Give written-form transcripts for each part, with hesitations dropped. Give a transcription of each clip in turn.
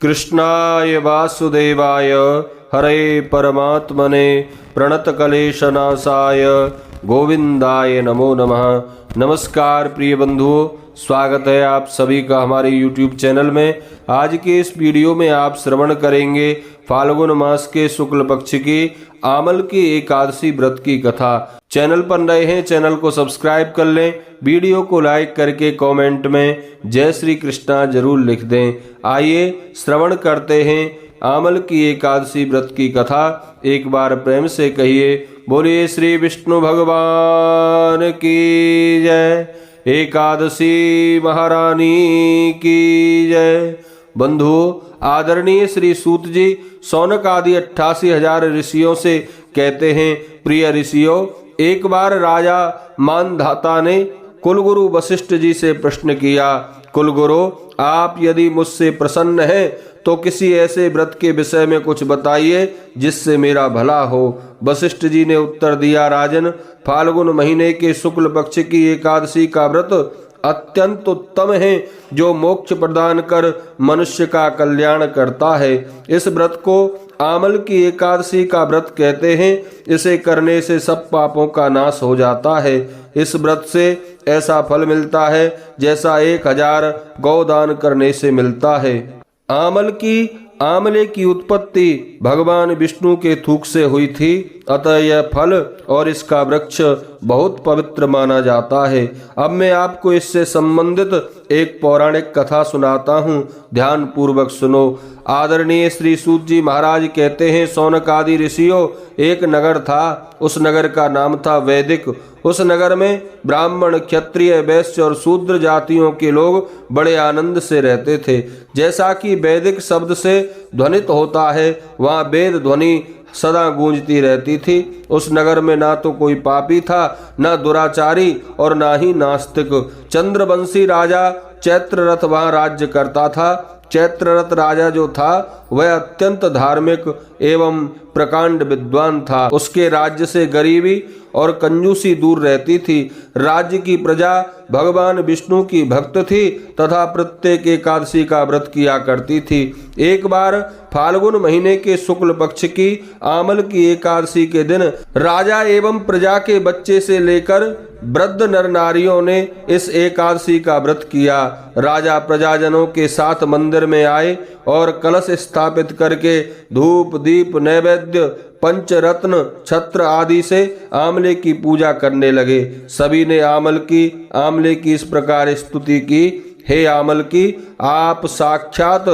कृष्णाय वासुदेवाय हरे परमात्मने प्रणतक्लेशनाशाय गोविंदाय नमो नमः। नमस्कार प्रिय बंधुओं, स्वागत है आप सभी का हमारे YouTube चैनल में। आज के इस वीडियो में आप श्रवण करेंगे फाल्गुन मास के शुक्ल पक्ष की आमल की एकादशी व्रत की कथा। चैनल पर नए हैं, चैनल को सब्सक्राइब कर लें, वीडियो को लाइक करके कमेंट में जय श्री कृष्णा जरूर लिख दें। आइए श्रवण करते हैं आमल की एकादशी व्रत की कथा। एक बार प्रेम से कहिए, बोलिए श्री विष्णु भगवान की जय, एकादशी महारानी की जय। बंधुओं, आदरणीय श्री सूत जी शौनक आदि 88,000 ऋषियों से कहते हैं, प्रिय ऋषियों, एक बार राजा मानधाता ने कुलगुरु वशिष्ठ जी से प्रश्न किया, कुलगुरु, आप यदि मुझसे प्रसन्न हैं तो किसी ऐसे व्रत के विषय में कुछ बताइए जिससे मेरा भला हो। वशिष्ठ जी ने उत्तर दिया, राजन, फाल्गुन महीने के शुक्ल पक्ष की एकादशी का व्रत अत्यंत उत्तम है, जो मोक्ष प्रदान कर मनुष्य का कल्याण करता है। इस व्रत को आमल की एकादशी का व्रत कहते हैं। इसे करने से सब पापों का नाश हो जाता है। इस व्रत से ऐसा फल मिलता है जैसा 1000 गौदान करने से मिलता है। आमले की उत्पत्ति भगवान विष्णु के थूक से हुई थी, अतः यह फल और इसका वृक्ष बहुत पवित्र माना जाता है। अब मैं आपको इससे संबंधित एक पौराणिक कथा सुनाता हूँ, ध्यान पूर्वक सुनो। आदरणीय श्री सूत जी महाराज कहते हैं, शौनक आदि ऋषियों, एक नगर था। उस नगर का नाम था वैदिक। उस नगर में ब्राह्मण, क्षत्रिय, वैश्य और शूद्र जातियों के लोग बड़े आनंद से रहते थे। जैसा कि वैदिक शब्द से ध्वनित होता है, वहाँ वेद ध्वनि सदा गूंजती रहती थी। उस नगर में ना तो कोई पापी था, ना दुराचारी और ना ही नास्तिक। चंद्रवंशी राजा चैत्ररथ वहाँ राज्य करता था। चैत्ररथ राजा जो था वह अत्यंत धार्मिक एवं प्रकांड विद्वान था। उसके राज्य से गरीबी और कंजूसी दूर रहती थी। राज्य की प्रजा भगवान विष्णु की भक्त थी तथा प्रत्येक एकादशी का व्रत किया करती थी। एक बार फाल्गुन महीने के शुक्ल पक्ष की आमल की एकादशी के दिन राजा एवं प्रजा के बच्चे से लेकर वृद्ध नर नारियों ने इस एकादशी का व्रत किया। राजा प्रजाजनों के साथ मंदिर में आए और कलश स्थापित करके धूप, दीप, नैवेद्य, पंचरत्न, छत्र आदि से आमले की पूजा करने लगे। सभी ने आमले की इस प्रकार स्तुति की, हे आमल की, आप साक्षात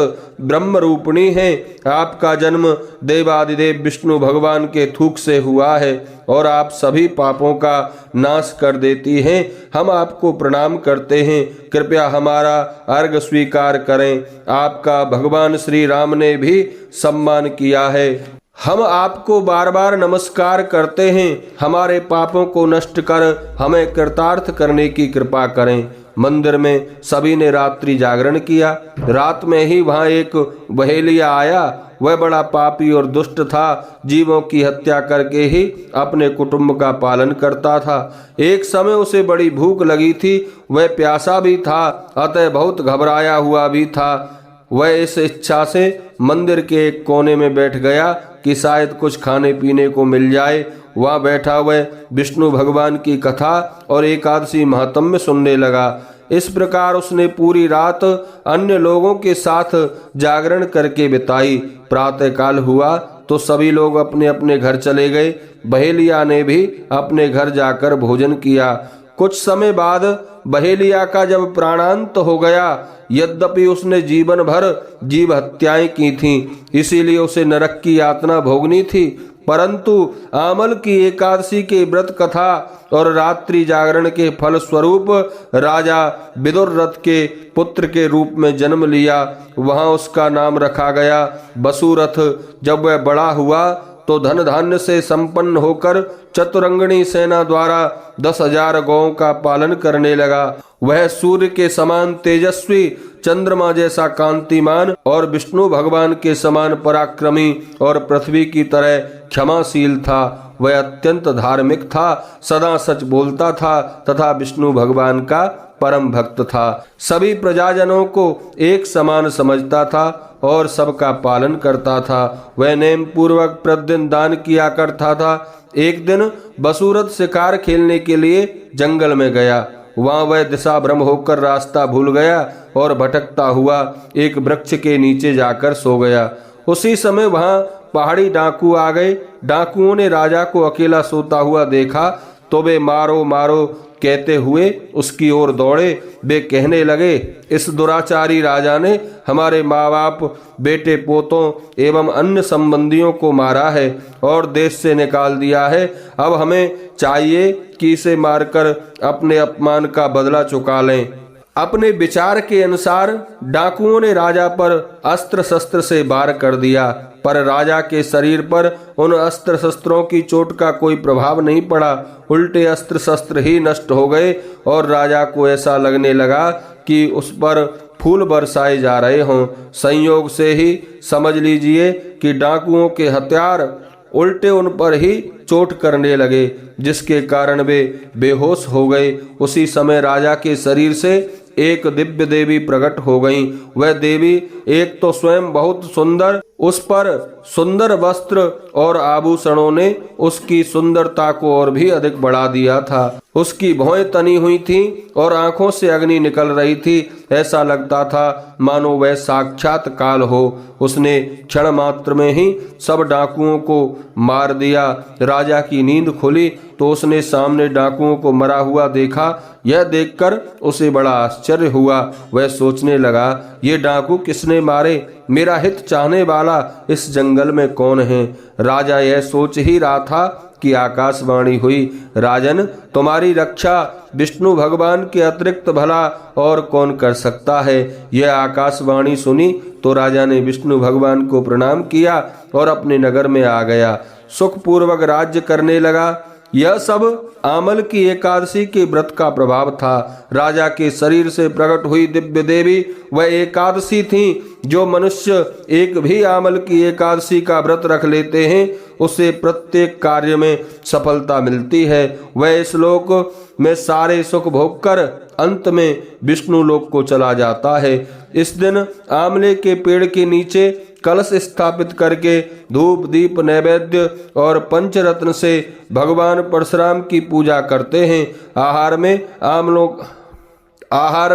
ब्रह्म रूपिणी हैं। आपका जन्म देवादिदेव विष्णु भगवान के थूक से हुआ है और आप सभी पापों का नाश कर देती हैं। हम आपको प्रणाम करते हैं, कृपया हमारा अर्घ्य स्वीकार करें। आपका भगवान श्री राम ने भी सम्मान किया है। हम आपको बार बार नमस्कार करते हैं। हमारे पापों को नष्ट कर हमें कृतार्थ करने की कृपा करें। मंदिर में सभी ने रात्रि जागरण किया। रात में ही वहाँ एक बहेलिया आया। वह बड़ा पापी और दुष्ट था, जीवों की हत्या करके ही अपने कुटुंब का पालन करता था। एक समय उसे बड़ी भूख लगी थी, वह प्यासा भी था, अतः बहुत घबराया हुआ भी था। वह इस इच्छा से मंदिर के एक कोने में बैठ गया कि शायद कुछ खाने पीने को मिल जाए। वहाँ बैठा वह विष्णु भगवान की कथा और एकादशी महात्म्य सुनने लगा। इस प्रकार उसने पूरी रात अन्य लोगों के साथ जागरण करके बिताई। प्रातःकाल हुआ तो सभी लोग अपने अपने घर चले गए। बहेलिया ने भी अपने घर जाकर भोजन किया। कुछ समय बाद बहेलिया का जब प्राणांत हो गया, यद्यपि उसने जीवन भर जीव हत्याएं की थीं, इसीलिए उसे नरक की यातना भोगनी थी, परंतु आमल की एकादशी के व्रत कथा और रात्रि जागरण के फल स्वरूप राजा विदुररथ के पुत्र के रूप में जन्म लिया। वहां उसका नाम रखा गया वसुरथ। जब वह बड़ा हुआ तो धन धान्य से संपन्न होकर चतुरंगणी सेना द्वारा 10,000 गौओं का पालन करने लगा। वह सूर्य के समान तेजस्वी, चंद्रमा जैसा कांतिमान और विष्णु भगवान के समान पराक्रमी और पृथ्वी की तरह क्षमाशील था। वह अत्यंत धार्मिक था, सदा सच बोलता था तथा विष्णु भगवान का परम भक्त था। सभी प्रजाजनों को एक समान समझता था और सबका पालन करता था। वह नेम पूर्वक प्रतिदिन दान किया करता था। एक दिन बसूरत शिकार खेलने के लिए जंगल में गया। वहां वह दिशा भ्रम होकर रास्ता भूल गया और भटकता हुआ एक वृक्ष के नीचे जाकर सो गया। उसी समय वहां पहाड़ी डाकू आ गए। डाकुओं ने राजा को अकेला सोता हुआ देखा तो वे मारो मारो कहते हुए उसकी ओर दौड़े। वे कहने लगे, इस दुराचारी राजा ने हमारे माँ बाप, बेटे पोतों एवं अन्य संबंधियों को मारा है और देश से निकाल दिया है। अब हमें चाहिए कि इसे मारकर अपने अपमान का बदला चुका लें। अपने विचार के अनुसार डाकुओं ने राजा पर अस्त्र शस्त्र से वार कर दिया, पर राजा के शरीर पर उन अस्त्र शस्त्रों की चोट का कोई प्रभाव नहीं पड़ा। उल्टे अस्त्र शस्त्र ही नष्ट हो गए और राजा को ऐसा लगने लगा कि उस पर फूल बरसाए जा रहे हों। संयोग से ही समझ लीजिए कि डाकुओं के हथियार उल्टे उन पर ही चोट करने लगे, जिसके कारण वे बेहोश हो गए। उसी समय राजा के शरीर से एक दिव्य देवी प्रकट हो गई। वह देवी एक तो स्वयं बहुत सुंदर, उस पर सुंदर वस्त्र और आभूषणों ने उसकी सुंदरता को और भी अधिक बढ़ा दिया था। उसकी भौहें तनी हुई थीं और आंखों से अग्नि निकल रही थी। ऐसा लगता था मानो वह साक्षात काल हो। उसने क्षण मात्र में ही सब डाकुओं को मार दिया। राजा की नींद खुली तो उसने सामने डाकुओं को मरा हुआ देखा। यह देखकर उसे बड़ा आश्चर्य हुआ। वह सोचने लगा, ये डाकू किसने मारे? मेरा हित चाहने वाला इस जंगल में कौन है? राजा यह सोच ही रहा था कि आकाशवाणी हुई, राजन, तुम्हारी रक्षा विष्णु भगवान के अतिरिक्त भला और कौन कर सकता है? यह आकाशवाणी सुनी तो राजा ने विष्णु भगवान को प्रणाम किया और अपने नगर में आ गया। सुखपूर्वक राज्य करने लगा। यह सब आमल की एकादशी के व्रत का प्रभाव था। राजा के शरीर से प्रकट हुई दिव्य देवी वह एकादशी थी। जो मनुष्य एक भी आमल की एकादशी का व्रत रख लेते हैं उसे प्रत्येक कार्य में सफलता मिलती है। वह इस लोक में सारे सुख भोगकर अंत में विष्णु लोक को चला जाता है। इस दिन आमले के पेड़ के नीचे कलश स्थापित करके धूप दीप नैवेद्य और पंचरत्न से भगवान परशुराम की पूजा करते हैं। आहार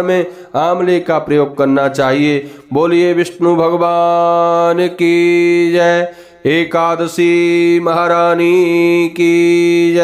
में आमले का प्रयोग करना चाहिए। बोलिए विष्णु भगवान की जय। एकादशी महारानी की जय।